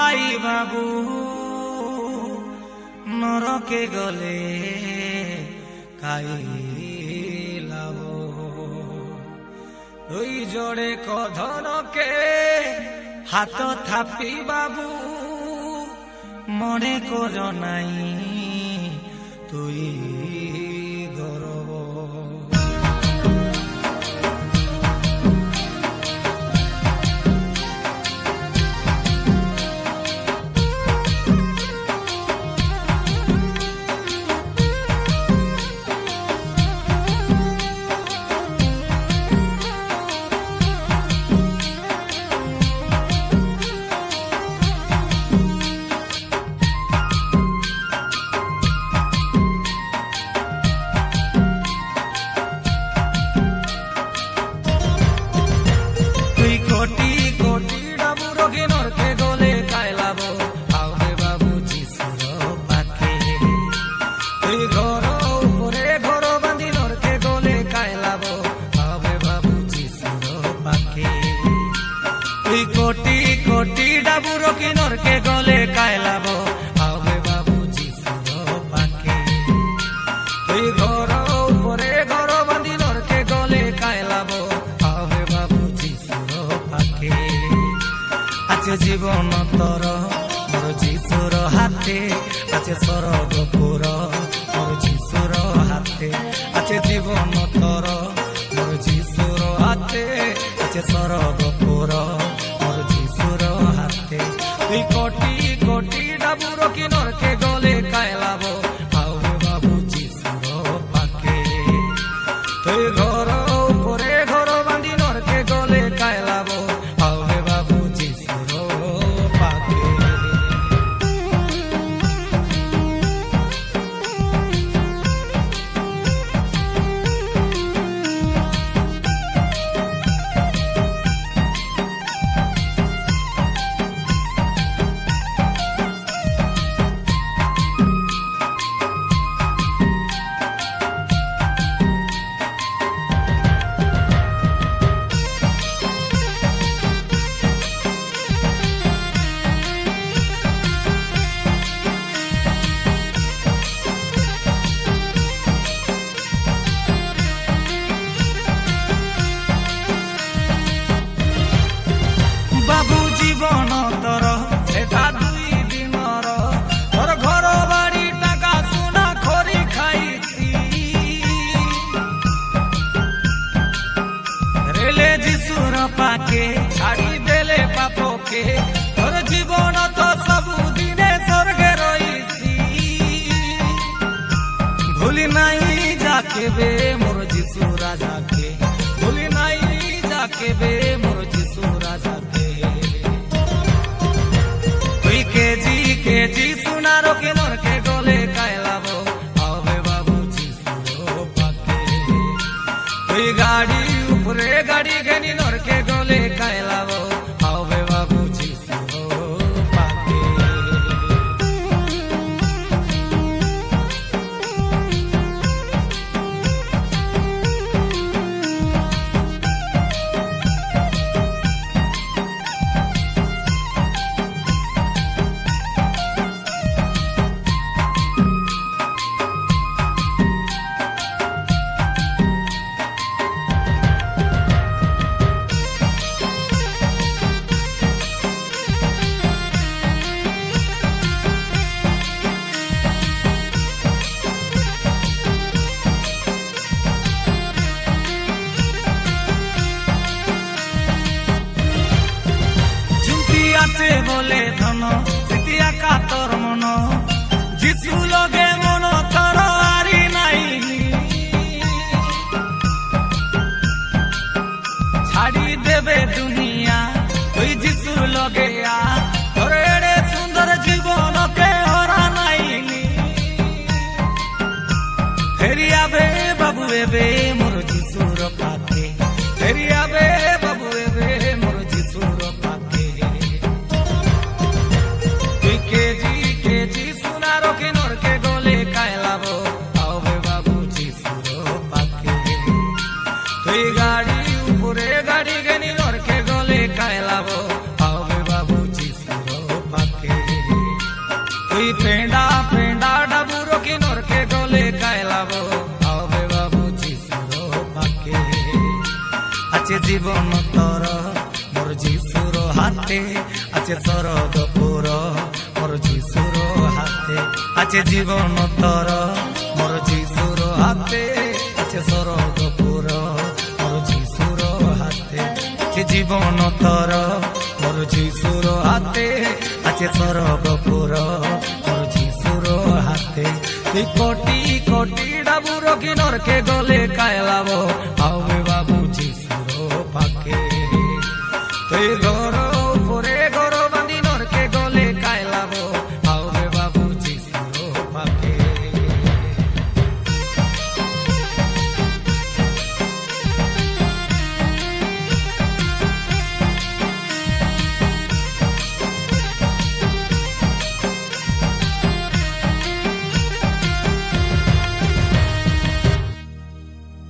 ভাই বাবু নরকে গলে কাইলাব দুই জোড়ে কধনকে হাত থাপি বাবু মনে কর নাই তুই গরব কোটি কোটি ডাবুর কিনরকে গলে কাইলাব আবে বাবু যিশুর পাকে তুই ঘর উপরে ঘর বাঁধি নরকে গলে কাইলাব আবে বাবু যিশুর পাকে আছে জীবন তোর মোর যিশুর হাতে আছে স্বর্গপুর মোর যিশুর হাতে আছে জীবন তোর মোর যিশুর হাতে আছে স্বর্গপুর তুই কোটি কোটি ডাবুর কিনরকে গলে কাইলাব আবে বাবু যিশুর পাকে তুই ঘর উপরে ঘর বাঁধি নরকে গলে কাইলাব আবে বাবু যিশুর পাকে জীবন তোর সেটা দুই দিনর তোর ঘর বাড়ি টাকা সোনা খড়ি খাইছি রেলে যিশুর পাকে ছাড়ি দেলে পাপকে তোর জীবন তো ସବୁদিনে স্বর্গে রইছি ভুলি নাই যাকে বে মোর যিশু রাজাকে ভুলি নাই যাকে বে মোর যিশু রাজাকে কেজি কেজি সোনার কিনরকে গলে কাইলাব আবে বাবু যিশুর পাকে তুই গাড়ি উপরে গাড়ি ঘেনি নরকে গলে কাইলাব আবে বাবু যিশুর পাকে বলে ধন সিতিয়া কাতর মন যিশু লগে মন তর আরি নাই ছাড়ি দেবে দুনিয়া তুই যিশুর লগে আ তোর এড়ে সুন্দর জীবনকে হরা নাইনি ফেরিয়াবে বাবু এবে মোর যিশুর পাকে ফেরিয়াবে বাবু এবে মোর যিশুর পাকে কেজি কেজি সোনার কিনরকে গলে তুই পেন্ডা পেন্ডা ডাবুরো কিনোর কে গলে কায়লাবো আবে বাবু যিশুর পাকে আছে জীবন তর মোর যিশুর হাতে আছে স্বর্গপুর মোর যিশুর হাতে আছে জীবন তর মোর যিশুর হাতে আছে স্বর্গপুর মোর যিশুর হাতে আছে জীবন তর মোর যিশুর হাতে আছে স্বর্গপুর মোর যিশুর হাতে তুই কোটি কোটি ডাবুরো কিনোর কে গলে কায়লাবো আবে বাবু